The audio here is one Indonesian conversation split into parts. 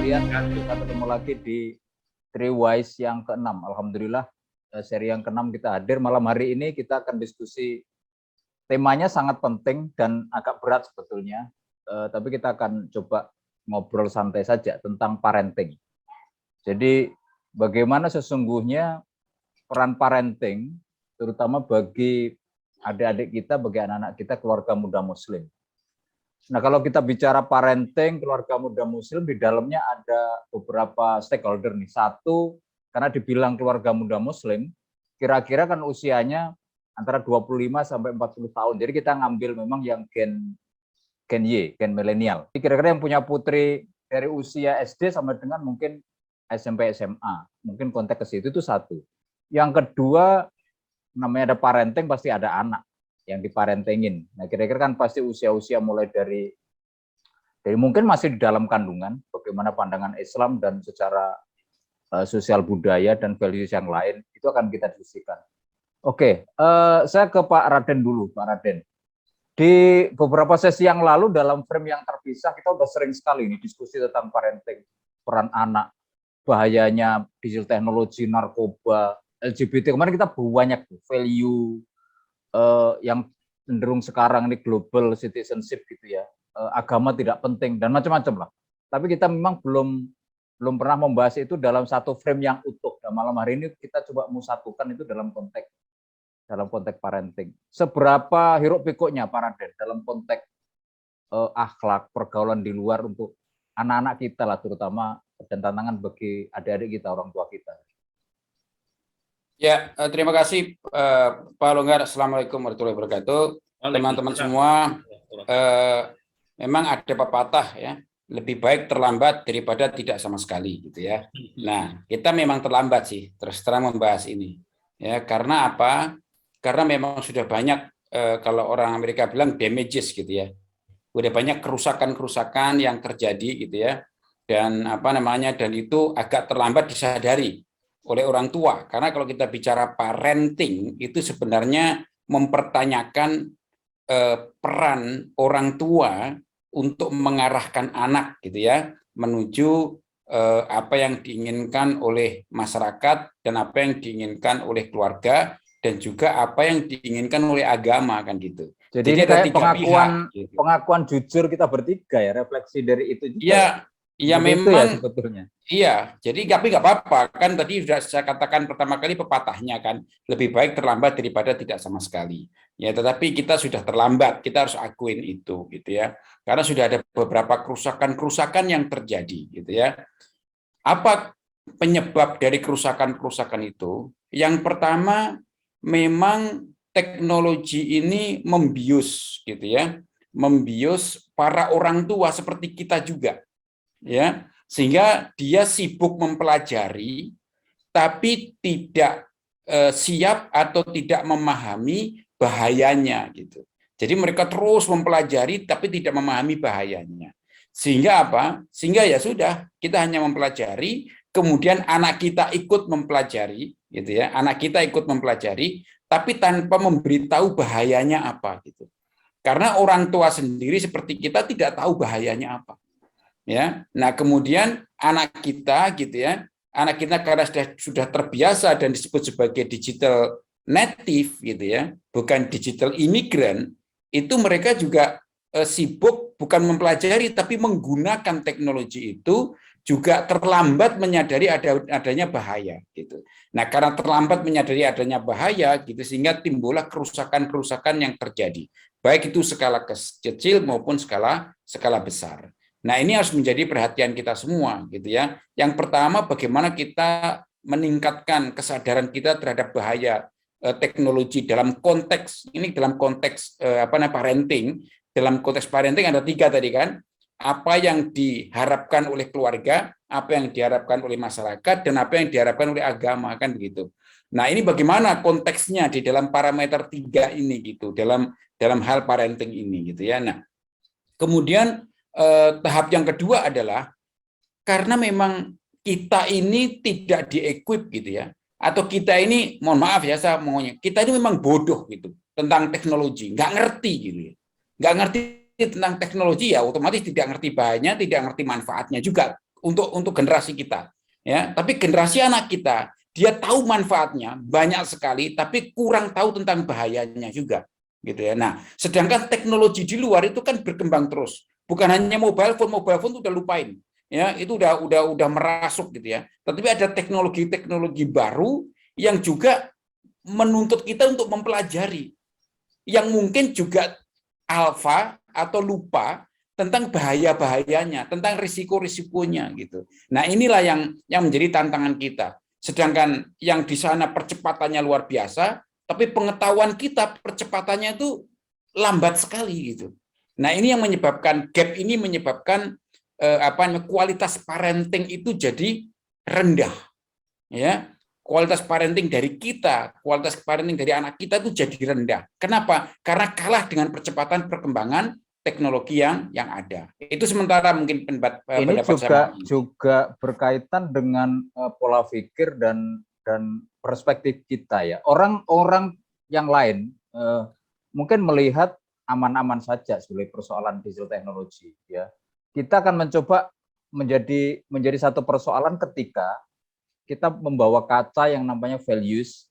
sekalian, kita ketemu lagi di Triwise yang ke-6. Alhamdulillah, seri yang ke-6 kita hadir. Malam hari ini kita akan diskusi, temanya sangat penting dan agak berat sebetulnya, tapi kita akan coba ngobrol santai saja tentang parenting. Jadi bagaimana sesungguhnya peran parenting, terutama bagi adik-adik kita, bagi anak-anak kita, keluarga muda muslim. Nah, kalau kita bicara parenting, keluarga muda muslim, di dalamnya ada beberapa stakeholder nih. Satu, karena dibilang keluarga muda muslim, kira-kira kan usianya antara 25 sampai 40 tahun. Jadi kita ngambil memang yang gen Y, gen milenial. Kira-kira yang punya putri dari usia SD sampai dengan mungkin SMP SMA. Mungkin konteks ke situ, itu satu. Yang kedua, namanya ada parenting, pasti ada anak yang diparentingin. Nah, kira-kira kan pasti usia-usia mulai dari mungkin masih di dalam kandungan, bagaimana pandangan Islam dan secara sosial budaya dan values yang lain, itu akan kita diskusikan. Oke, saya ke Pak Raden dulu, Pak Raden. Di beberapa sesi yang lalu dalam frame yang terpisah, kita udah sering sekali nih diskusi tentang parenting, peran anak, bahayanya digital teknologi, narkoba, LGBT. Kemarin kita banyak value yang cenderung sekarang ini global citizenship gitu ya, agama tidak penting dan macam-macam lah. Tapi kita memang belum pernah membahas itu dalam satu frame yang utuh. Dan malam hari ini kita coba musatukan itu dalam konteks parenting. Seberapa hiruk pikuknya Pak Raden dalam konteks akhlak, pergaulan di luar untuk anak-anak kita lah terutama, dan tantangan bagi adik-adik kita, orang tua kita. Ya, terima kasih Pak Longgar. Assalamualaikum warahmatullahi wabarakatuh. Teman-teman semua, memang ada pepatah ya, lebih baik terlambat daripada tidak sama sekali gitu ya. Nah, kita memang terlambat sih, terus terang membahas ini. Ya, karena apa? Karena memang sudah banyak, kalau orang Amerika bilang damages gitu ya. Udah banyak kerusakan-kerusakan yang terjadi gitu ya. Dan dan itu agak terlambat disadari oleh orang tua, karena kalau kita bicara parenting itu sebenarnya mempertanyakan peran orang tua untuk mengarahkan anak gitu ya menuju apa yang diinginkan oleh masyarakat dan apa yang diinginkan oleh keluarga dan juga apa yang diinginkan oleh agama kan gitu. Jadi ini kayak pengakuan jujur kita bertiga ya, refleksi dari itu juga. Iya, iya memang. Ya, sebetulnya. Iya, jadi tapi nggak apa-apa kan, tadi sudah saya katakan pertama kali pepatahnya kan, lebih baik terlambat daripada tidak sama sekali. Ya, tetapi kita sudah terlambat, kita harus akuin itu gitu ya. Karena sudah ada beberapa kerusakan-kerusakan yang terjadi gitu ya. Apa penyebab dari kerusakan-kerusakan itu? Yang pertama, memang teknologi ini membius gitu ya. Membius para orang tua seperti kita juga. Ya. Sehingga dia sibuk mempelajari, tapi tidak siap atau tidak memahami bahayanya gitu. Jadi mereka terus mempelajari, tapi tidak memahami bahayanya. Sehingga apa? Sehingga ya sudah, kita hanya mempelajari, kemudian anak kita ikut mempelajari, gitu ya. Anak kita ikut mempelajari, tapi tanpa memberitahu bahayanya apa gitu. Karena orang tua sendiri seperti kita tidak tahu bahayanya apa. Ya, nah kemudian anak kita gitu ya, anak kita karena sudah terbiasa dan disebut sebagai digital native gitu ya, bukan digital immigrant, itu mereka juga sibuk bukan mempelajari tapi menggunakan teknologi itu, juga terlambat menyadari adanya bahaya gitu. Nah karena terlambat menyadari adanya bahaya gitu, sehingga timbullah kerusakan-kerusakan yang terjadi, baik itu skala kecil maupun skala besar. Nah, ini harus menjadi perhatian kita semua gitu ya. Yang pertama, bagaimana kita meningkatkan kesadaran kita terhadap bahaya teknologi dalam konteks parenting. Dalam konteks parenting ada 3 tadi kan. Apa yang diharapkan oleh keluarga, apa yang diharapkan oleh masyarakat, dan apa yang diharapkan oleh agama kan begitu. Nah, ini bagaimana konteksnya di dalam parameter 3 ini gitu, dalam hal parenting ini gitu ya. Nah, kemudian tahap yang kedua adalah karena memang kita ini tidak di-equip gitu ya, atau kita ini, mohon maaf ya saya maunya, kita ini memang bodoh gitu tentang teknologi, nggak ngerti gitu ya, nggak ngerti tentang teknologi ya, otomatis tidak ngerti bahayanya, tidak ngerti manfaatnya juga untuk generasi kita, ya. Tapi generasi anak kita, dia tahu manfaatnya banyak sekali, tapi kurang tahu tentang bahayanya juga, gitu ya. Nah, sedangkan teknologi di luar itu kan berkembang terus. Bukan hanya mobile phone itu udah lupain, ya, itu udah merasuk gitu ya. Tetapi ada teknologi-teknologi baru yang juga menuntut kita untuk mempelajari, yang mungkin juga alfa atau lupa tentang bahaya-bahayanya, tentang risiko-risikonya gitu. Nah, inilah yang menjadi tantangan kita. Sedangkan yang di sana percepatannya luar biasa, tapi pengetahuan kita percepatannya itu lambat sekali gitu. Nah, ini yang menyebabkan gap ini menyebabkan kualitas parenting itu jadi rendah, ya. Kualitas parenting dari kita, kualitas parenting dari anak kita itu jadi rendah. Kenapa? Karena kalah dengan percepatan perkembangan teknologi yang ada. Itu sementara mungkin pendapat ini saya. juga berkaitan dengan pola pikir dan perspektif kita ya. Orang yang lain mungkin melihat aman-aman saja sebagai persoalan digital teknologi ya. Kita akan mencoba menjadi satu persoalan ketika kita membawa kata yang namanya values,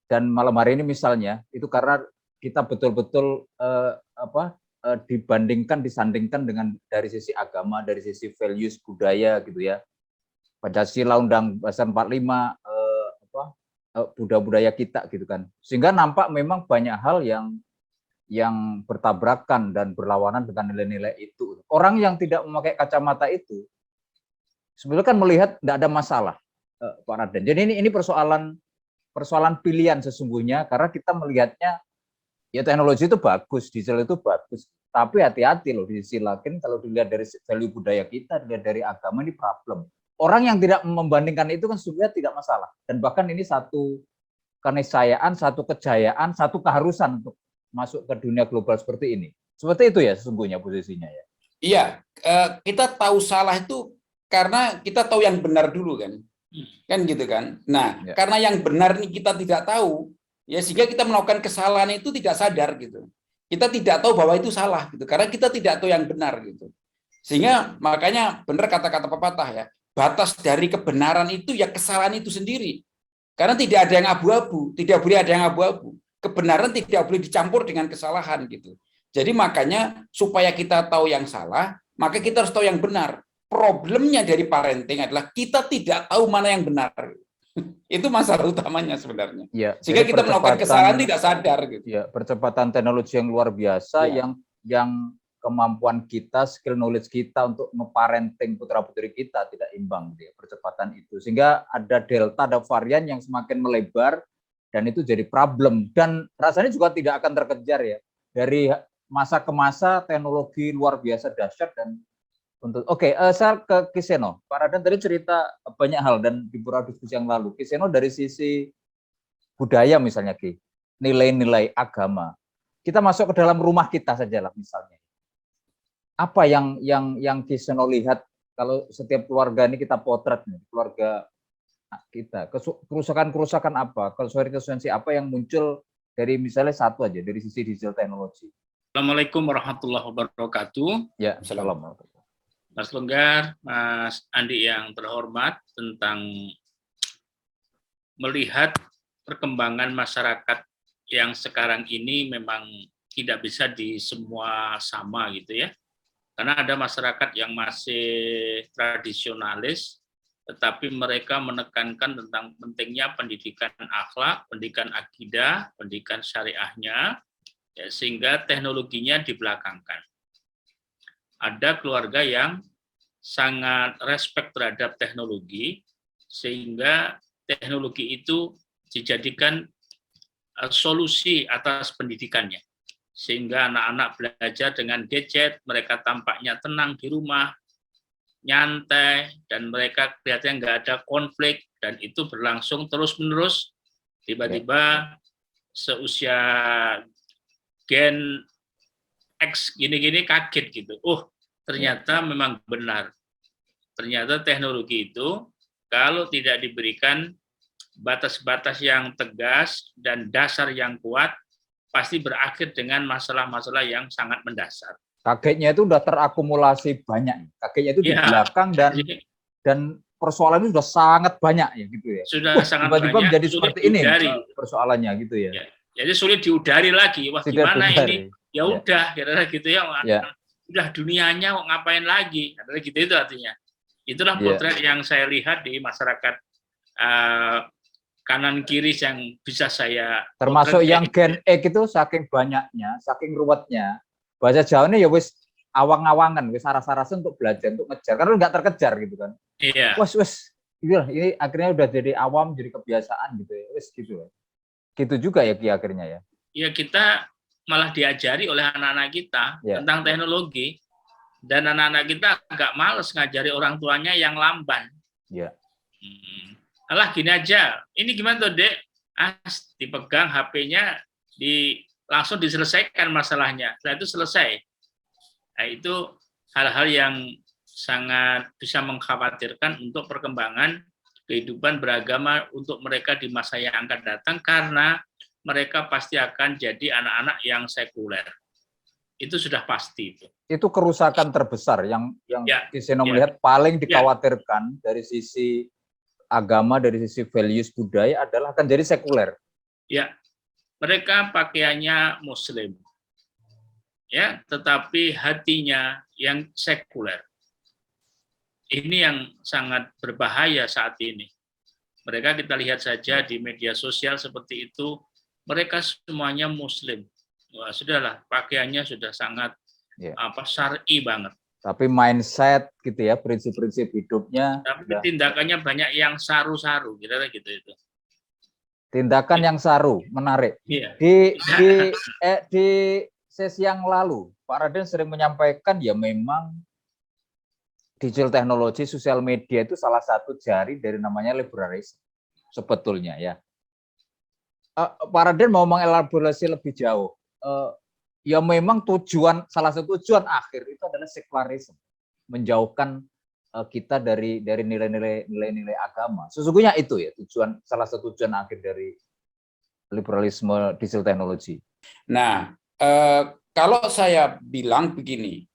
dan malam hari ini misalnya itu karena kita betul-betul disandingkan dengan dari sisi agama, dari sisi values budaya gitu ya. Pancasila, Undang Dasar 45, budaya kita gitu kan. Sehingga nampak memang banyak hal yang bertabrakan dan berlawanan dengan nilai-nilai itu. Orang yang tidak memakai kacamata itu sebetulnya kan melihat tidak ada masalah, Pak Raden. Jadi ini persoalan pilihan sesungguhnya, karena kita melihatnya ya teknologi itu bagus, digital itu bagus, tapi hati-hati loh di sisi lain kalau dilihat dari value budaya kita, dilihat dari agama, ini problem. Orang yang tidak membandingkan itu kan sebenarnya tidak masalah, dan bahkan ini satu keniscayaan, satu kejayaan, satu keharusan untuk masuk ke dunia global seperti ini. Seperti itu ya sesungguhnya posisinya ya. Iya, kita tahu salah itu karena kita tahu yang benar dulu kan gitu kan. Nah, ya. Karena yang benar ini kita tidak tahu, ya sehingga kita melakukan kesalahan itu tidak sadar gitu. Kita tidak tahu bahwa itu salah gitu, karena kita tidak tahu yang benar gitu. Sehingga makanya benar kata-kata pepatah ya, batas dari kebenaran itu ya kesalahan itu sendiri. Karena tidak ada yang abu-abu, tidak boleh ada yang abu-abu. Kebenaran tidak boleh dicampur dengan kesalahan gitu. Jadi makanya supaya kita tahu yang salah, maka kita harus tahu yang benar. Problemnya dari parenting adalah kita tidak tahu mana yang benar. Itu masalah utamanya sebenarnya. Ya, sehingga kita melakukan kesalahan tidak sadar gitu. Ya, percepatan teknologi yang luar biasa ya. yang kemampuan kita, skill knowledge kita untuk nge-parenting putra-putri kita tidak imbang gitu ya, percepatan itu. Sehingga ada delta, ada varian yang semakin melebar dan itu jadi problem, dan rasanya juga tidak akan terkejar ya. Dari masa ke masa teknologi luar biasa dahsyat dan Oke, saya ke Kiseno. Pak Raden tadi cerita banyak hal dan di beberapa diskusi yang lalu. Kiseno dari sisi budaya misalnya, Ki, nilai-nilai agama. Kita masuk ke dalam rumah kita saja lah misalnya. Apa yang Kiseno lihat kalau setiap keluarga ini kita potret nih, keluarga kita, kerusakan apa, kesulitan apa yang muncul dari misalnya satu aja dari sisi digital teknologi. Assalamualaikum warahmatullahi wabarakatuh. Ya, assalamualaikum. Mas Lenggar, Mas Andi yang terhormat, tentang melihat perkembangan masyarakat yang sekarang ini memang tidak bisa di semua sama gitu ya. Karena ada masyarakat yang masih tradisionalis, tetapi mereka menekankan tentang pentingnya pendidikan akhlak, pendidikan akidah, pendidikan syariahnya, ya, sehingga teknologinya dibelakangkan. Ada keluarga yang sangat respect terhadap teknologi, sehingga teknologi itu dijadikan solusi atas pendidikannya. Sehingga anak-anak belajar dengan gadget, mereka tampaknya tenang di rumah, nyantai, dan mereka kelihatannya nggak ada konflik, dan itu berlangsung terus-menerus. Tiba-tiba seusia Gen X gini-gini kaget gitu. Ternyata memang benar. Ternyata teknologi itu kalau tidak diberikan batas-batas yang tegas dan dasar yang kuat, pasti berakhir dengan masalah-masalah yang sangat mendasar. Kagetnya itu udah terakumulasi banyak. Kagetnya itu di Iya. belakang Jadi, dan persoalan itu sudah sangat banyak ya gitu ya. sudah Wah, sangat tiba-tiba banyak, menjadi sulit seperti ini dihindari. persoalannya gitu ya. Ya. Jadi sulit diudari lagi. Wah, Tidak gimana dihindari. ini? Ya udah, kira-kira gitu ya. Ya. Udah dunianya kok ngapain lagi? Kira-kira gitu itu artinya. Itulah Ya. potret yang saya lihat di masyarakat kanan kiri yang bisa saya Termasuk potret yang kayak Gen X itu saking banyaknya, saking ruwetnya. Bahasa Jawanya ya wis awang-awangan, wis saras-sarasen untuk belajar, untuk ngejar. Karena nggak terkejar gitu kan. Iya. Wes, ini akhirnya udah jadi awam, jadi kebiasaan gitu ya. Wes gitu ya. Gitu juga ya Ki akhirnya ya. Ya kita malah diajari oleh anak-anak kita tentang teknologi, dan anak-anak kita agak males ngajari orang tuanya yang lamban. Ya. Alah gini aja, ini gimana tuh Dek? Dipegang HP-nya, langsung diselesaikan masalahnya. Setelah itu selesai. Nah, itu hal-hal yang sangat bisa mengkhawatirkan untuk perkembangan kehidupan beragama untuk mereka di masa yang akan datang, karena mereka pasti akan jadi anak-anak yang sekuler. Itu sudah pasti. Itu kerusakan terbesar yang Ki Seno melihat paling dikhawatirkan dari sisi agama, dari sisi values budaya adalah akan jadi sekuler. Ya, mereka pakaiannya Muslim, ya, tetapi hatinya yang sekuler. Ini yang sangat berbahaya saat ini. Mereka kita lihat saja di media sosial seperti itu, mereka semuanya Muslim. Wah, sudahlah, pakaiannya sudah sangat syar'i banget. Tapi mindset gitu ya, prinsip-prinsip hidupnya. Tapi tindakannya banyak yang saru-saru, kira-kira gitu itu. Tindakan yang saru, menarik. Iya. Di sesi yang lalu, Pak Raden sering menyampaikan ya memang digital teknologi, sosial media itu salah satu jari dari namanya liberalisme sebetulnya ya. Pak Raden mau mengelaborasi lebih jauh. Ya memang salah satu tujuan akhir itu adalah sekularisme, menjauhkan kita dari nilai-nilai agama. Sesungguhnya itu ya salah satu tujuan akhir dari liberalisme digital teknologi. Nah, kalau saya bilang begini,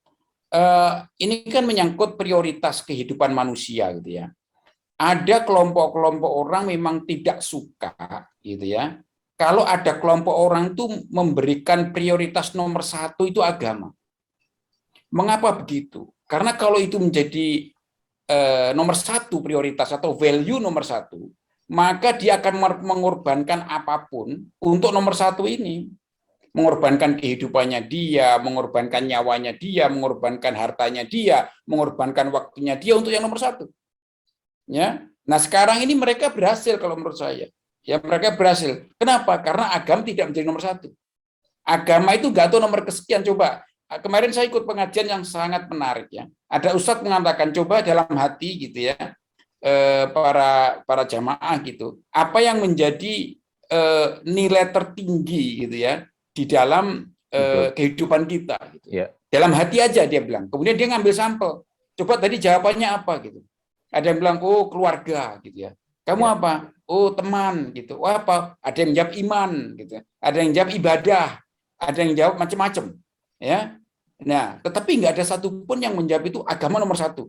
ini kan menyangkut prioritas kehidupan manusia gitu ya. Ada kelompok-kelompok orang memang tidak suka gitu ya. Kalau ada kelompok orang itu memberikan prioritas nomor satu itu agama. Mengapa begitu? Karena kalau itu menjadi nomor satu prioritas atau value nomor satu, maka dia akan mengorbankan apapun untuk nomor satu ini. Mengorbankan kehidupannya dia, mengorbankan nyawanya dia, mengorbankan hartanya dia, mengorbankan waktunya dia untuk yang nomor satu. Ya, nah sekarang ini mereka berhasil kalau menurut saya. Ya mereka berhasil. Kenapa? Karena agama tidak menjadi nomor satu. Agama itu nggak tahu nomor kesekian. Coba kemarin saya ikut pengajian yang sangat menarik ya. Ada ustadz mengatakan coba dalam hati gitu ya para jamaah gitu. Apa yang menjadi nilai tertinggi gitu ya di dalam kehidupan kita. Gitu. Ya. Dalam hati aja dia bilang. Kemudian dia ngambil sampel. Coba tadi jawabannya apa gitu. Ada yang bilang oh keluarga gitu ya. Kamu apa? Oh teman gitu. Oh apa? Ada yang jawab iman gitu. Ada yang jawab ibadah. Ada yang jawab macam-macam. Ya. Nah, tetapi nggak ada satupun yang menjawab itu agama nomor satu.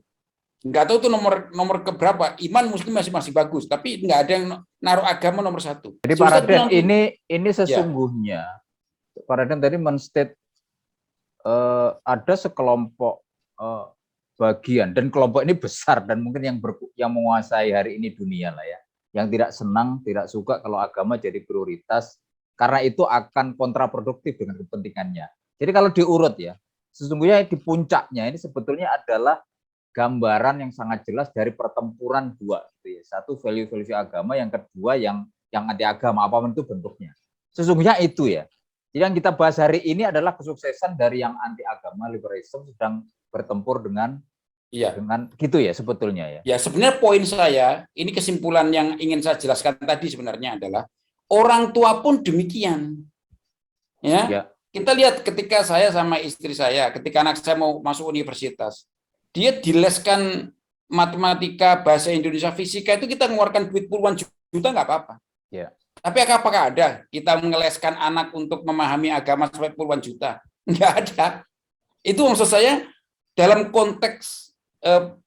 Nggak tahu itu nomor keberapa. Iman mungkin masih bagus, tapi nggak ada yang naruh agama nomor satu. Jadi Pak Raden ini sesungguhnya Pak Raden tadi men-state ada sekelompok bagian, dan kelompok ini besar dan mungkin yang menguasai hari ini dunia lah ya, yang tidak senang, tidak suka kalau agama jadi prioritas karena itu akan kontraproduktif dengan kepentingannya. Jadi kalau diurut ya, sesungguhnya di puncaknya ini sebetulnya adalah gambaran yang sangat jelas dari pertempuran dua, gitu ya. Satu value-value agama, yang kedua yang anti agama, apapun itu bentuknya. Sesungguhnya itu ya. Jadi yang kita bahas hari ini adalah kesuksesan dari yang anti agama, liberalisme sedang bertempur dengan gitu ya sebetulnya ya. Ya sebenarnya poin saya, ini kesimpulan yang ingin saya jelaskan tadi sebenarnya adalah orang tua pun demikian. Ya. Kita lihat ketika saya sama istri saya, ketika anak saya mau masuk universitas, dia dileskan matematika, bahasa Indonesia, fisika, itu kita mengeluarkan duit puluhan juta nggak apa-apa. Ya. Tapi apakah ada kita mengeleskan anak untuk memahami agama sampai puluhan juta? Nggak ada. Itu maksud saya dalam konteks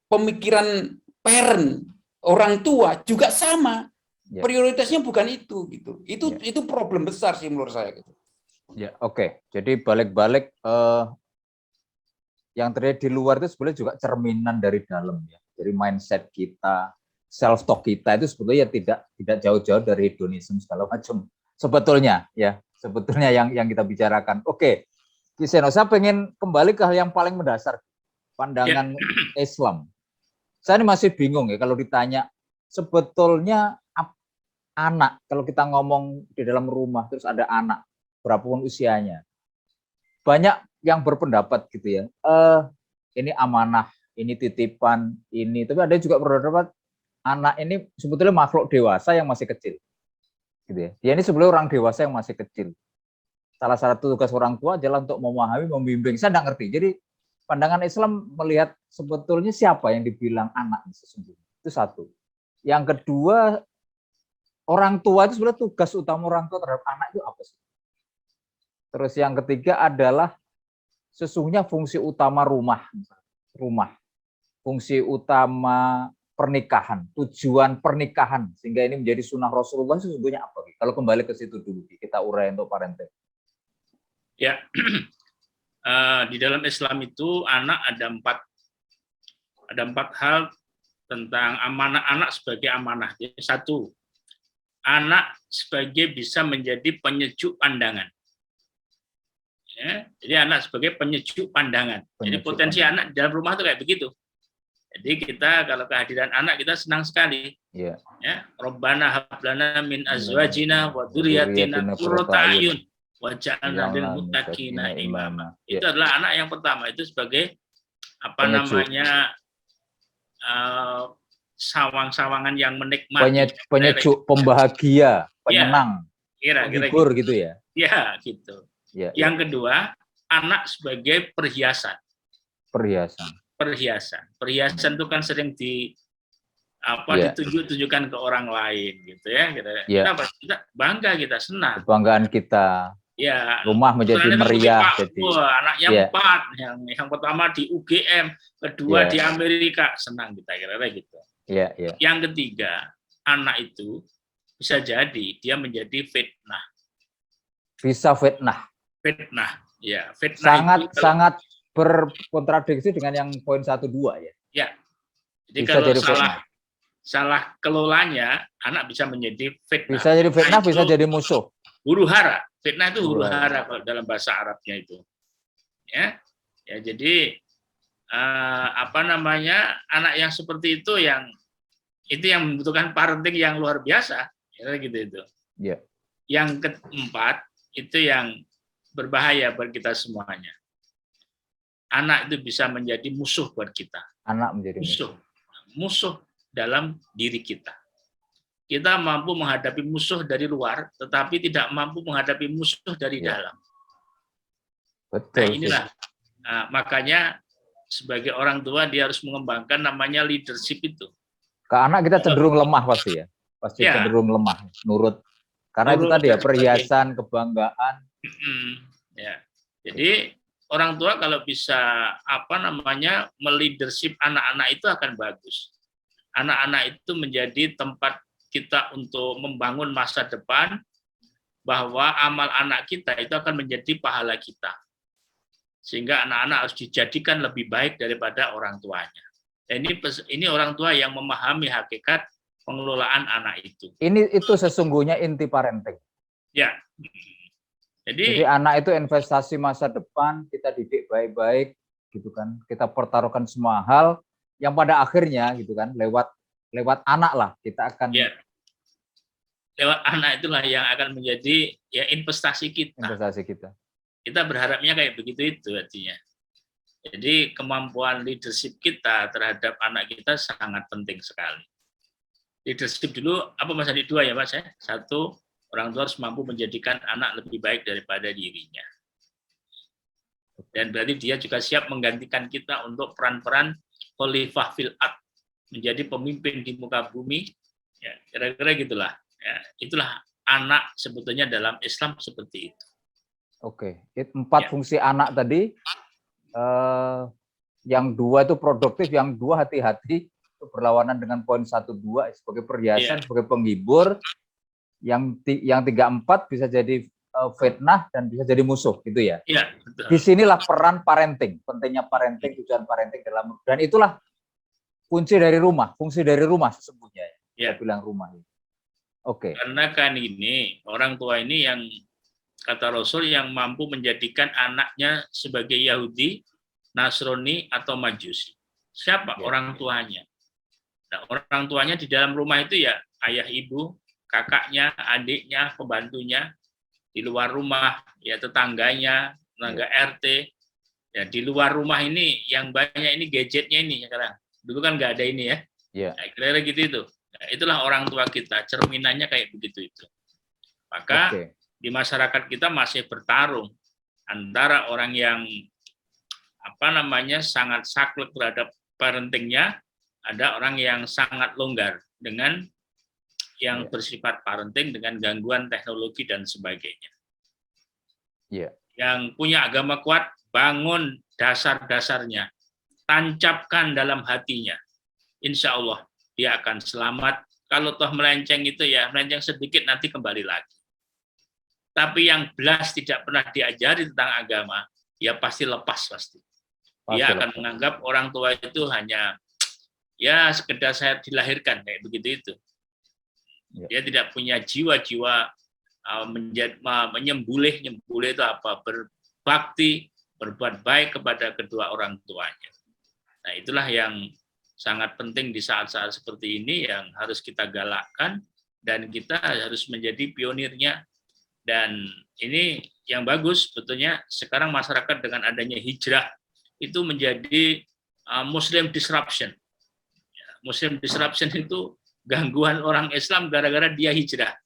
pemikiran parent, orang tua juga sama. Ya. Prioritasnya bukan itu gitu. Itu problem besar sih menurut saya gitu. Ya, oke. Jadi balik-balik yang terjadi di luar itu sebenarnya juga cerminan dari dalam ya. Jadi mindset kita, self talk kita itu sebetulnya tidak jauh-jauh dari hedonisme segala macam. Sebetulnya ya, sebetulnya yang kita bicarakan. Oke. Kiseno, saya pengen kembali ke hal yang paling mendasar, pandangan Islam. Saya ini masih bingung ya kalau ditanya sebetulnya anak, kalau kita ngomong di dalam rumah terus ada anak, berapapun usianya, banyak yang berpendapat gitu ya, ini amanah, ini titipan, ini, tapi ada juga berpendapat anak ini sebetulnya makhluk dewasa yang masih kecil, gitu ya. Dia ini sebetulnya orang dewasa yang masih kecil. Salah satu tugas orang tua adalah untuk memahami, membimbing. Saya tidak ngerti. Jadi pandangan Islam melihat sebetulnya siapa yang dibilang anak sesungguhnya. Itu satu. Yang kedua, orang tua itu sebenarnya tugas utama orang tua terhadap anak itu apa sih? Terus yang ketiga adalah sesungguhnya fungsi utama rumah. Fungsi utama pernikahan, tujuan pernikahan sehingga ini menjadi sunnah Rasulullah sesungguhnya apa? Kalau kembali ke situ dulu, kita urai untuk parenting. Ya, di dalam Islam itu anak ada empat hal tentang amanah anak sebagai amanah. Satu, anak sebagai bisa menjadi penyejuk pandangan. Ya, jadi anak sebagai penyejuk pandangan. Jadi potensi anak di dalam rumah itu kayak begitu. Jadi kita kalau kehadiran anak kita senang sekali. Yeah. Ya, Rabbana hab lana min azwajina wa dzurriyyatina qurrata a'yun waj'alna lil muttaqina imama. Itu adalah anak yang pertama, itu sebagai apa namanya sawang-sawangan yang menikmati, penyejuk, pembahagia, penyenang, penghibur gitu ya. Ya, gitu. Ya, yang kedua, anak sebagai perhiasan. Perhiasan itu kan sering ditunjukkan ke orang lain gitu ya. Kita bangga, kita senang. Kebanggaan kita. Ya, rumah menjadi meriah. Anaknya 4, yang pertama di UGM, kedua di Amerika, senang kita kira-kira gitu. Yang ketiga, anak itu bisa jadi dia menjadi fitnah. Bisa fitnah. Ya, fitnah sangat berkontradiksi dengan yang poin 1, 2 ya. Ya. Jadi bisa kalau salah kelolanya, anak bisa menjadi fitnah. Bisa jadi fitnah, bisa jadi musuh. Huru hara. Fitnah itu huru hara kalau dalam bahasa Arabnya itu. Ya, jadi anak yang seperti itu yang membutuhkan parenting yang luar biasa, gitu itu. Yeah. Yang keempat itu yang berbahaya buat kita semuanya. Anak itu bisa menjadi musuh buat kita. Anak menjadi musuh dalam diri kita. Kita mampu menghadapi musuh dari luar, tetapi tidak mampu menghadapi musuh dari dalam. Betul. Nah, inilah makanya sebagai orang tua dia harus mengembangkan namanya leadership itu. Ke anak kita cenderung lemah pasti ya, cenderung lemah, nurut. Karena itu tadi ya perhiasan, kebanggaan. Ya, jadi orang tua kalau bisa meleadership anak-anak itu akan bagus. Anak-anak itu menjadi tempat kita untuk membangun masa depan, bahwa amal anak kita itu akan menjadi pahala kita. Sehingga anak-anak harus dijadikan lebih baik daripada orang tuanya. Dan ini orang tua yang memahami hakikat pengelolaan anak itu. Itu sesungguhnya inti parenting. Ya. Jadi anak itu investasi masa depan, kita didik baik-baik, gitu kan. Kita pertaruhkan semua hal yang pada akhirnya, gitu kan, lewat anak lah kita akan. Ya. Lewat anak itulah yang akan menjadi investasi kita. Kita berharapnya kayak begitu itu artinya. Jadi kemampuan leadership kita terhadap anak kita sangat penting sekali. Leadership dulu apa Mas Adi? 2 ya Mas ya. 1, orang tua harus mampu menjadikan anak lebih baik daripada dirinya. Dan berarti dia juga siap menggantikan kita untuk peran-peran khalifah fil ard, menjadi pemimpin di muka bumi. Ya, kira-kira gitulah. Ya, itulah anak sebetulnya dalam Islam seperti itu. Oke, 4 fungsi anak tadi. yang 2 itu produktif, yang 2 hati-hati, itu berlawanan dengan poin 1-2 sebagai perhiasan, sebagai penghibur, yang 3-4 bisa jadi fitnah dan bisa jadi musuh, gitu ya. Iya, betul. Disinilah peran parenting, pentingnya parenting, tujuan parenting dalam, dan itulah kunci dari rumah, fungsi dari rumah sesungguhnya. Ya. Saya bilang rumah. Oke. Karena kan ini orang tua ini yang kata Rasul yang mampu menjadikan anaknya sebagai Yahudi, Nasrani atau Majusi. Siapa orang tuanya? Nah, orang tuanya di dalam rumah itu ya ayah ibu, kakaknya, adiknya, pembantunya, di luar rumah ya tetangganya, tetangga RT. Ya di luar rumah ini yang banyak ini gadgetnya ini sekarang. Dulu kan nggak ada ini ya. Nah, kira-kira gitu itu. Nah, itulah orang tua kita, cerminannya kayak begitu itu. Maka di masyarakat kita masih bertarung antara orang yang sangat saklek terhadap parentingnya, ada orang yang sangat longgar dengan yang bersifat parenting dengan gangguan teknologi dan sebagainya. Yang punya agama kuat, bangun dasar-dasarnya, tancapkan dalam hatinya. Insya Allah dia akan selamat. Kalau toh melenceng itu ya melenceng sedikit nanti kembali lagi. Tapi yang belas tidak pernah diajari tentang agama, ya pasti lepas pasti. Dia akan menganggap orang tua itu hanya ya sekedar saya dilahirkan kayak begitu itu. Dia tidak punya jiwa-jiwa menyembelih itu apa? Berbakti, berbuat baik kepada kedua orang tuanya. Nah, itulah yang sangat penting di saat-saat seperti ini yang harus kita galakkan dan kita harus menjadi pionirnya. Dan ini yang bagus sebetulnya sekarang masyarakat dengan adanya hijrah itu menjadi Muslim disruption. Muslim disruption itu gangguan orang Islam gara-gara dia hijrah.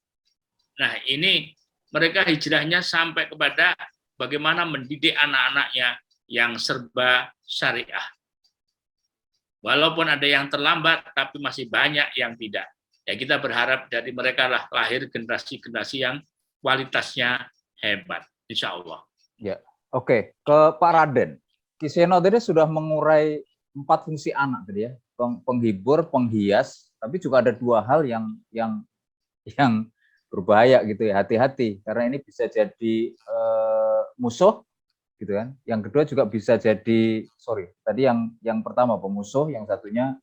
Nah, ini mereka hijrahnya sampai kepada bagaimana mendidik anak-anaknya yang serba syariah. Walaupun ada yang terlambat, tapi masih banyak yang tidak. Ya, kita berharap dari mereka lah lahir generasi-generasi yang kualitasnya hebat, insya Allah. Ya, oke. Ke Pak Raden, Kiseno tadi sudah mengurai 4 fungsi anak tadi ya, penghibur, penghias, tapi juga ada 2 hal yang berbahaya gitu ya, hati-hati karena ini bisa jadi musuh gitu kan. Yang kedua juga bisa jadi tadi yang pertama pemusuh, yang satunya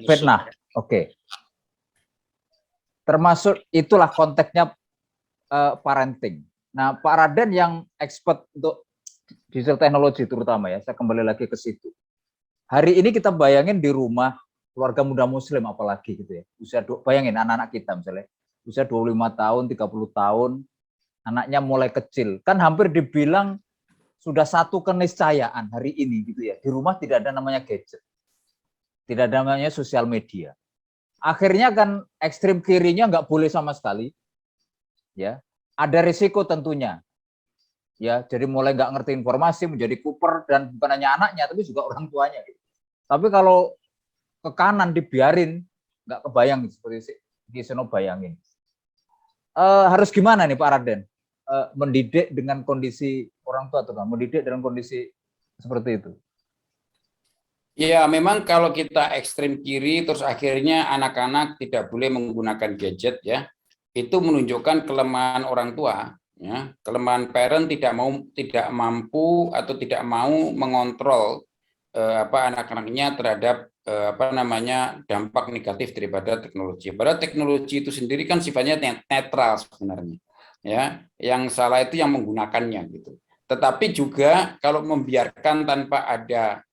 fitnah. Oke. Termasuk itulah konteksnya parenting. Nah, Pak Raden yang expert untuk digital teknologi terutama ya, saya kembali lagi ke situ. Hari ini kita bayangin di rumah keluarga muda muslim apalagi gitu ya. Bayangin anak-anak kita misalnya, usia 25 tahun, 30 tahun, anaknya mulai kecil. Kan hampir dibilang sudah satu keniscayaan hari ini gitu ya. Di rumah tidak ada namanya gadget. Tidak ada namanya sosial media. Akhirnya kan ekstrim kirinya nggak boleh sama sekali. Ya, ada risiko tentunya. Ya, jadi mulai nggak ngerti informasi, menjadi kuper, dan bukan hanya anaknya, tapi juga orang tuanya. Gitu. Tapi kalau ke kanan dibiarin, nggak kebayang seperti Kiseno bayangin. Harus gimana nih Pak Raden? Mendidik dengan kondisi orang tua, atau mendidik dengan kondisi seperti itu? Ya, memang kalau kita ekstrim kiri, terus akhirnya anak-anak tidak boleh menggunakan gadget, ya, itu menunjukkan kelemahan orang tua, ya, kelemahan parent tidak mampu atau tidak mau mengontrol anak-anaknya terhadap dampak negatif daripada teknologi. Padahal teknologi itu sendiri kan sifatnya netral sebenarnya, ya, yang salah itu yang menggunakannya gitu. Tetapi juga kalau membiarkan tanpa ada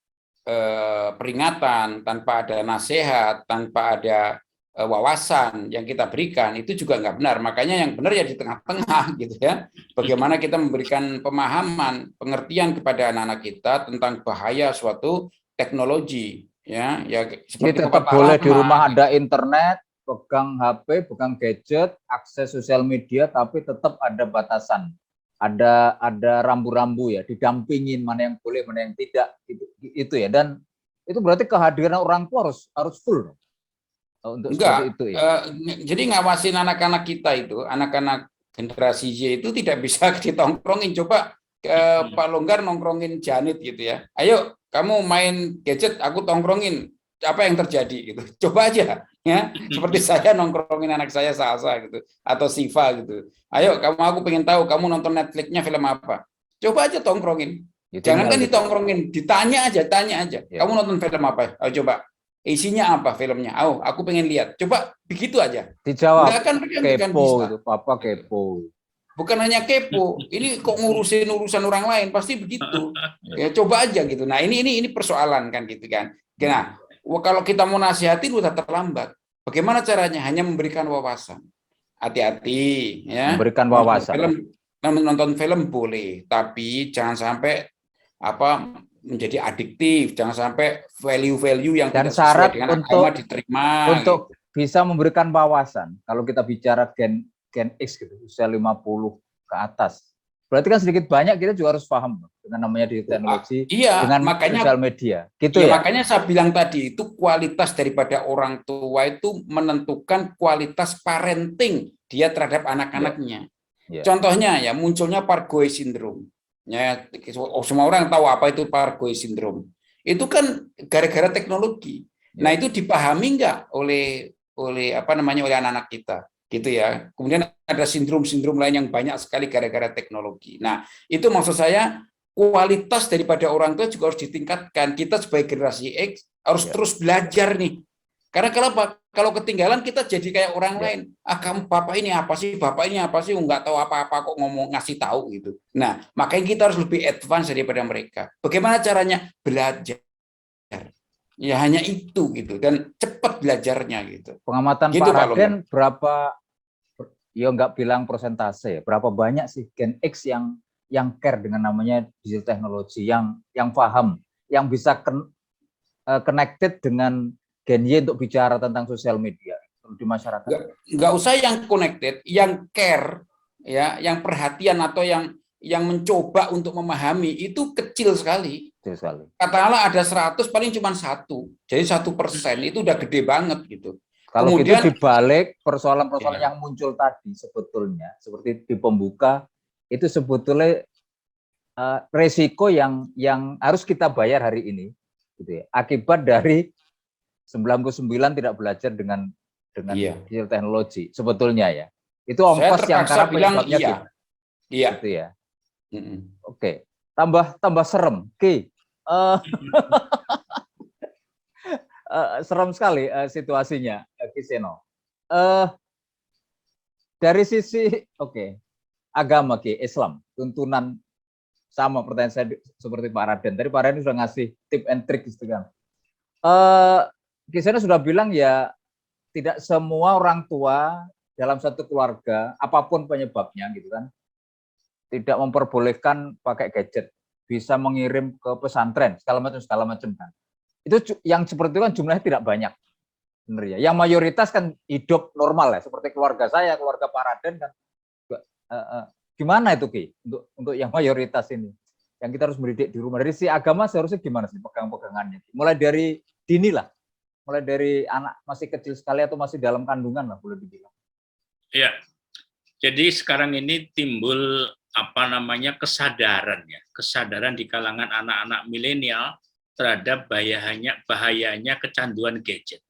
peringatan, tanpa ada nasihat, tanpa ada wawasan yang kita berikan, itu juga nggak benar. Makanya yang benar ya di tengah-tengah gitu ya. Bagaimana kita memberikan pemahaman, pengertian kepada anak-anak kita tentang bahaya suatu teknologi, ya seperti tetap boleh di rumah ada internet, pegang HP, pegang gadget, akses sosial media, tapi tetap ada batasan. Ada rambu-rambu ya, didampingin mana yang boleh, mana yang tidak, itu ya. Dan itu berarti kehadiran orang tua harus full untuk seperti itu ya. Jadi ngawasin anak-anak kita itu, anak-anak generasi Y itu tidak bisa ditongkrongin. Coba Pak Longgar nongkrongin Janit gitu ya. Ayo kamu main gadget, aku tongkrongin. Apa yang terjadi gitu? Coba aja ya. Seperti saya nongkrongin anak saya Salsa gitu atau Siva gitu. Ayo aku pengen tahu kamu nonton Netflix-nya film apa? Coba aja tongkrongin. Jangan kan ditongkrongin, ditanya aja, tanya aja. Ya. Kamu nonton film apa? Ayo coba. Isinya apa filmnya? Oh, aku pengen lihat. Coba begitu aja. Dijawab. Nggak akan Kepo bisa. gitu, Papa kepo. Bukan hanya kepo, ini kok ngurusin urusan orang lain, pasti begitu. Ya coba aja gitu. Nah, ini persoalan kan gitu kan. Nah, kalau kita mau nasihati udah terlambat. Bagaimana caranya? Hanya memberikan wawasan. Hati-hati ya. Memberikan wawasan. Nonton film boleh, tapi jangan sampai menjadi adiktif, jangan sampai value-value yang dan tidak syarat sesuai dengan agama diterima. Untuk bisa memberikan wawasan. Kalau kita bicara Gen X gitu, usia 50 ke atas. Berarti kan sedikit banyak kita juga harus paham dengan namanya di teknologi, dengan sosial media. Gitu ya. Makanya saya bilang tadi itu kualitas daripada orang tua itu menentukan kualitas parenting dia terhadap anak-anaknya. Contohnya ya munculnya Pargoy syndrome. Ya, semua orang tahu apa itu Pargoy syndrome. Itu kan gara-gara teknologi. Nah, itu dipahami nggak oleh anak-anak kita, gitu ya. Kemudian ada sindrom-sindrom lain yang banyak sekali gara-gara teknologi. Nah, itu maksud saya kualitas daripada orang tua juga harus ditingkatkan. Kita sebagai generasi X harus terus belajar nih. Karena kalau ketinggalan kita jadi kayak orang lain. Kamu bapak ini apa sih? Bapak ini apa sih? Nggak tahu apa-apa kok ngomong ngasih tahu gitu. Nah, makanya kita harus lebih advance daripada mereka. Bagaimana caranya? Belajar. Ya hanya itu gitu dan cepat belajarnya gitu. Pengamatan gitu, Pak Raden berapa? Ya nggak bilang persentase ya. Berapa banyak sih Gen X yang care dengan namanya digital teknologi, yang paham, yang bisa connected dengan Gen Y untuk bicara tentang sosial media di masyarakat. Nggak usah yang connected, yang care, ya, yang perhatian atau yang mencoba untuk memahami itu kecil sekali. Kecil sekali. Katakanlah ada 100 paling cuma 1, jadi 1% itu udah gede banget gitu. Kalau kemudian dibalik persoalan-persoalan yang muncul tadi sebetulnya seperti di pembuka itu sebetulnya resiko yang harus kita bayar hari ini, gitu ya. Akibat dari 99 tidak belajar dengan digital teknologi sebetulnya ya. Itu ongkos yang karena penyebabnya kita. Iya. Gitu ya. Oke. Tambah serem. Oke. Serem sekali situasinya, Kiseno. Dari sisi agama Islam, tuntunan sama pertanyaan saya seperti Pak Raden. Tadi Pak Raden sudah ngasih tip and trick gitu kan. Kiseno sudah bilang ya tidak semua orang tua dalam satu keluarga apapun penyebabnya gitu kan tidak memperbolehkan pakai gadget, bisa mengirim ke pesantren segala macam kan. Itu yang seperti itu kan jumlahnya tidak banyak. Benar ya. Yang mayoritas kan hidup normal ya, seperti keluarga saya, keluarga Pak Raden kan. Gimana itu Ki untuk yang mayoritas ini? Yang kita harus mendidik di rumah. Dari si agama seharusnya gimana sih pegang-pegangannya? Mulai dari dini lah. Mulai dari anak masih kecil sekali atau masih dalam kandungan lah boleh dibilang. Ya. Jadi sekarang ini timbul kesadaran di kalangan anak-anak milenial terhadap bahayanya kecanduan gadget.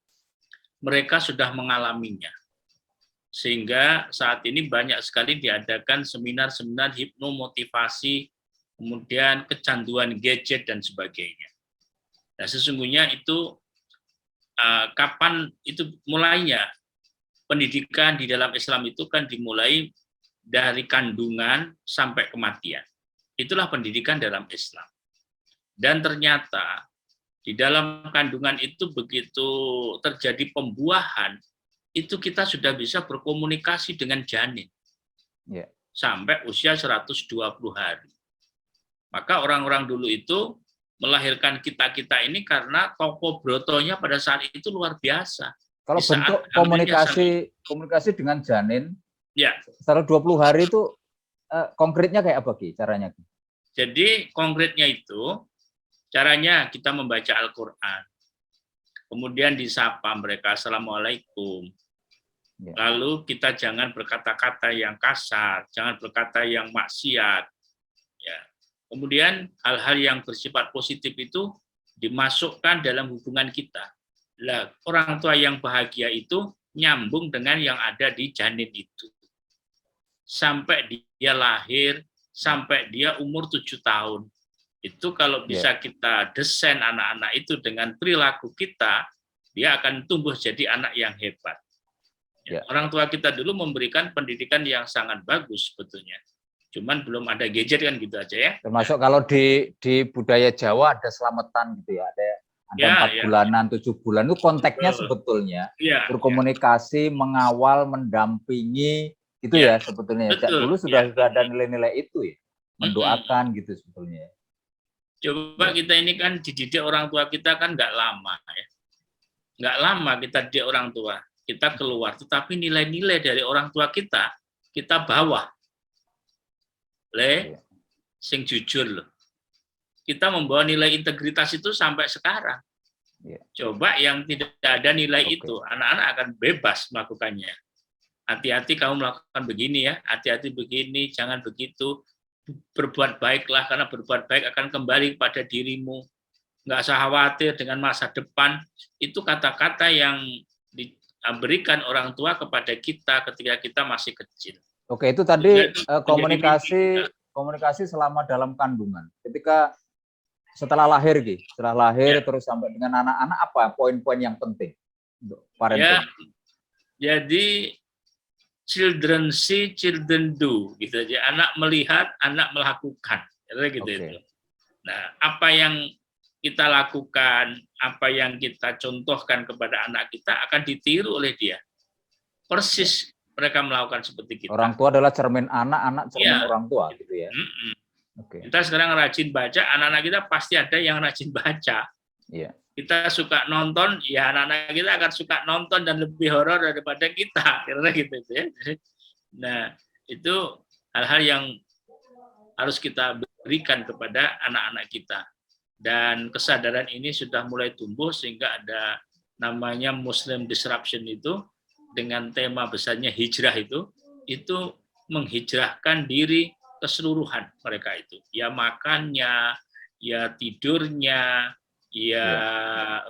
Mereka sudah mengalaminya. Sehingga saat ini banyak sekali diadakan seminar-seminar hipnomotivasi, kemudian kecanduan gadget dan sebagainya. Nah, sesungguhnya itu kapan itu mulainya? Pendidikan di dalam Islam itu kan dimulai dari kandungan sampai kematian. Itulah pendidikan dalam Islam. Dan ternyata di dalam kandungan itu begitu terjadi pembuahan, itu kita sudah bisa berkomunikasi dengan janin. Sampai usia 120 hari. Maka orang-orang dulu itu melahirkan kita-kita ini karena toko brotonya pada saat itu luar biasa. Kalau bentuk komunikasi dengan janin, ya. Setelah 20 hari itu konkretnya kayak apa Ki caranya? Jadi konkretnya itu caranya kita membaca Al-Quran. Kemudian disapa mereka, Assalamualaikum. Lalu kita jangan berkata-kata yang kasar, jangan berkata yang maksiat. Ya. Kemudian hal-hal yang bersifat positif itu dimasukkan dalam hubungan kita. Lah, orang tua yang bahagia itu nyambung dengan yang ada di janin itu. Sampai dia lahir, sampai dia umur 7 tahun. Itu kalau bisa kita desain anak-anak itu dengan perilaku kita, dia akan tumbuh jadi anak yang hebat. Orang tua kita dulu memberikan pendidikan yang sangat bagus sebetulnya. Cuman belum ada gadget kan gitu aja ya. Termasuk kalau di budaya Jawa ada selamatan gitu ya, ada 4 bulanan, 7 bulan itu konteksnya sebetulnya berkomunikasi, mengawal, mendampingi itu ya sebetulnya. Sejak dulu sudah ada nilai-nilai itu ya, mendoakan gitu sebetulnya. Coba kita ini kan dididik orang tua kita kan nggak lama ya, nggak lama kita didik orang tua, kita keluar, tetapi nilai-nilai dari orang tua kita bawa. Sing jujur loh. Kita membawa nilai integritas itu sampai sekarang. Coba yang tidak ada nilai itu, anak-anak akan bebas melakukannya. Hati-hati kamu melakukan begini ya, hati-hati begini, jangan begitu. Berbuat baiklah, karena berbuat baik akan kembali pada dirimu. Nggak usah khawatir dengan masa depan. Itu kata-kata yang diberikan orang tua kepada kita ketika kita masih kecil. Oke, itu tadi komunikasi selama dalam kandungan. Ketika setelah lahir, terus sampai dengan anak-anak, apa poin-poin yang penting untuk parenting? Jadi children see, children do, gitu aja. Anak melihat, anak melakukan, gitu itu. Nah, apa yang kita lakukan, apa yang kita contohkan kepada anak kita akan ditiru oleh dia. Persis mereka melakukan seperti kita. Orang tua adalah cermin anak, anak cermin orang tua, gitu ya. Kita sekarang rajin baca, anak-anak kita pasti ada yang rajin baca. Kita suka nonton, ya anak-anak kita akan suka nonton dan lebih horor daripada kita, kira-kira gitu ya. Nah, itu hal-hal yang harus kita berikan kepada anak-anak kita. Dan kesadaran ini sudah mulai tumbuh sehingga ada namanya Muslim Disruption itu, dengan tema besarnya hijrah itu menghijrahkan diri keseluruhan mereka itu. Ya makannya, ya tidurnya, ya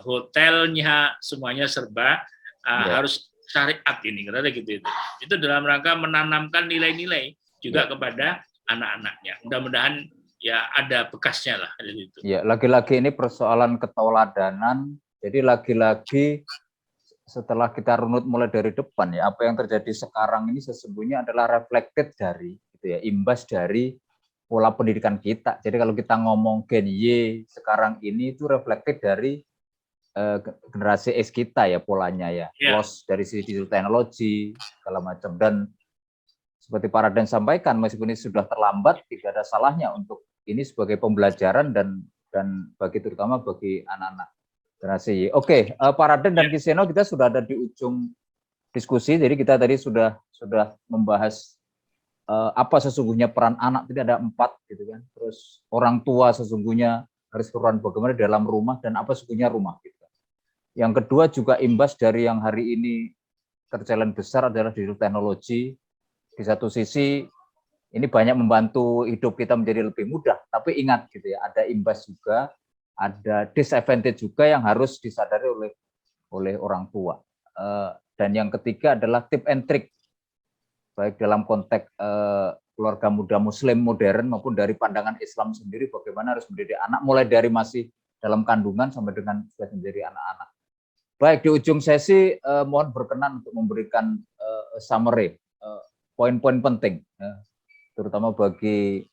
hotelnya, semuanya serba harus syariat ini, kira-kira gitu itu. Itu dalam rangka menanamkan nilai-nilai juga kepada anak-anaknya. Mudah-mudahan ya ada bekasnya lah itu. Ya, lagi-lagi ini persoalan keteladanan. Jadi lagi-lagi setelah kita runut mulai dari depan ya, apa yang terjadi sekarang ini sesungguhnya adalah reflected dari gitu ya, imbas dari pola pendidikan kita. Jadi kalau kita ngomong Gen Y sekarang ini itu reflected dari generasi X kita ya polanya ya, loss dari sisi digital teknologi segala macam. Dan seperti Pak Raden sampaikan, meskipun ini sudah terlambat, tidak ada salahnya untuk ini sebagai pembelajaran dan bagi terutama bagi anak-anak generasi Y. Oke, Pak Raden dan Kiseno, kita sudah ada di ujung diskusi. Jadi kita tadi sudah membahas apa sesungguhnya peran anak. Tidak ada 4 gitu kan. Terus orang tua sesungguhnya harus berperan bagaimana dalam rumah dan apa sesungguhnya rumah gitu. Yang kedua juga imbas dari yang hari ini terchallenge besar adalah digital teknologi. Di satu sisi ini banyak membantu hidup kita menjadi lebih mudah, tapi ingat gitu ya, ada imbas juga, ada disadvantage juga yang harus disadari oleh orang tua. Dan yang ketiga adalah tip and trick, baik dalam konteks keluarga muda Muslim modern maupun dari pandangan Islam sendiri, bagaimana harus mendidik anak mulai dari masih dalam kandungan sampai dengan sudah menjadi anak-anak. Baik, di ujung sesi mohon berkenan untuk memberikan summary, poin-poin penting, terutama bagi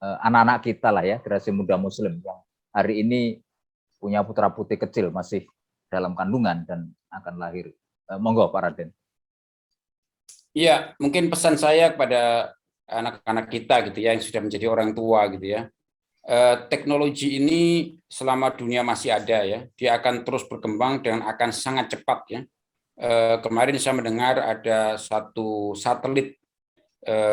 anak-anak kita lah ya, generasi muda Muslim yang hari ini punya putra-putri kecil masih dalam kandungan dan akan lahir. Monggo Pak Raden. Iya, mungkin pesan saya kepada anak-anak kita gitu ya, yang sudah menjadi orang tua gitu ya. Teknologi ini selama dunia masih ada ya, dia akan terus berkembang dan akan sangat cepat ya. Kemarin saya mendengar ada satu satelit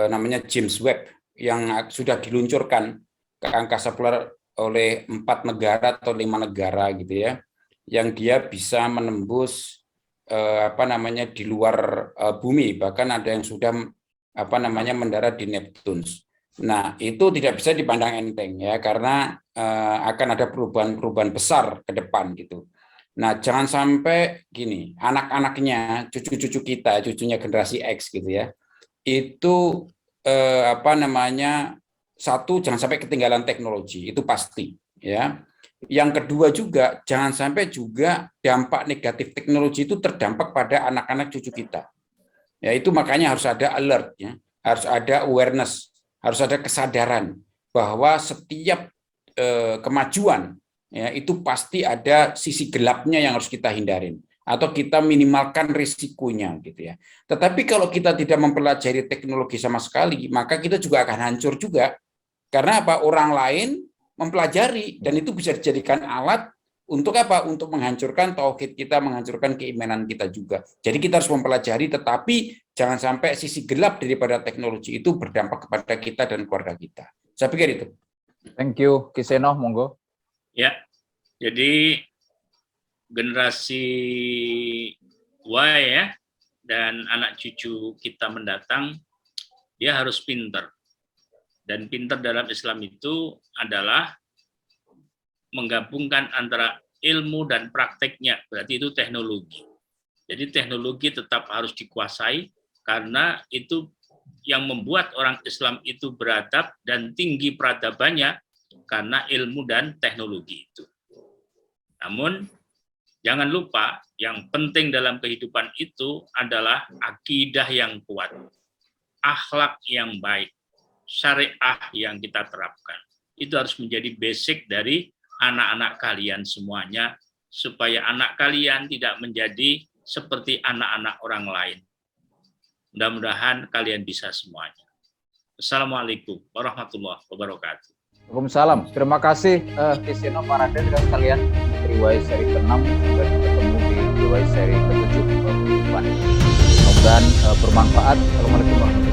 namanya James Webb yang sudah diluncurkan ke angkasa luar oleh 4 negara atau 5 negara gitu ya, yang dia bisa menembus di luar bumi, bahkan ada yang sudah mendarat di Neptune. Nah, itu tidak bisa dipandang enteng ya, karena akan ada perubahan-perubahan besar ke depan gitu. Nah, jangan sampai gini, anak-anaknya, cucu-cucu kita, cucunya generasi X gitu ya, itu satu, jangan sampai ketinggalan teknologi, itu pasti ya. Yang kedua juga, jangan sampai juga dampak negatif teknologi itu terdampak pada anak-anak cucu kita. Ya, itu makanya harus ada alert ya, harus ada awareness, harus ada kesadaran bahwa setiap kemajuan ya itu pasti ada sisi gelapnya yang harus kita hindarin atau kita minimalkan risikonya gitu ya. Tetapi kalau kita tidak mempelajari teknologi sama sekali, maka kita juga akan hancur juga. Karena apa? Orang lain mempelajari dan itu bisa dijadikan alat untuk apa? Untuk menghancurkan tauhid kita, menghancurkan keimanan kita juga. Jadi kita harus mempelajari, tetapi jangan sampai sisi gelap daripada teknologi itu berdampak kepada kita dan keluarga kita. Saya pikir itu. Thank you, Kiseno, monggo. Ya, jadi generasi Y ya, dan anak cucu kita mendatang, dia harus pinter. Dan pinter dalam Islam itu adalah menggabungkan antara ilmu dan prakteknya, berarti itu teknologi. Jadi teknologi tetap harus dikuasai, karena itu yang membuat orang Islam itu beradab dan tinggi peradabannya, karena ilmu dan teknologi itu. Namun, jangan lupa, yang penting dalam kehidupan itu adalah akidah yang kuat, akhlak yang baik, syariah yang kita terapkan. Itu harus menjadi basic dari anak-anak kalian semuanya, supaya anak kalian tidak menjadi seperti anak-anak orang lain. Mudah-mudahan kalian bisa semuanya. Assalamualaikum warahmatullahi wabarakatuh. Waalaikumsalam. Terima kasih Kiseno, Pak Raden, dan kalian Triway seri ke-6. Sampai ketemu di Triway seri ke-7. Mudah-mudahan bermanfaat. Assalamualaikum warahmatullahi wabarakatuh.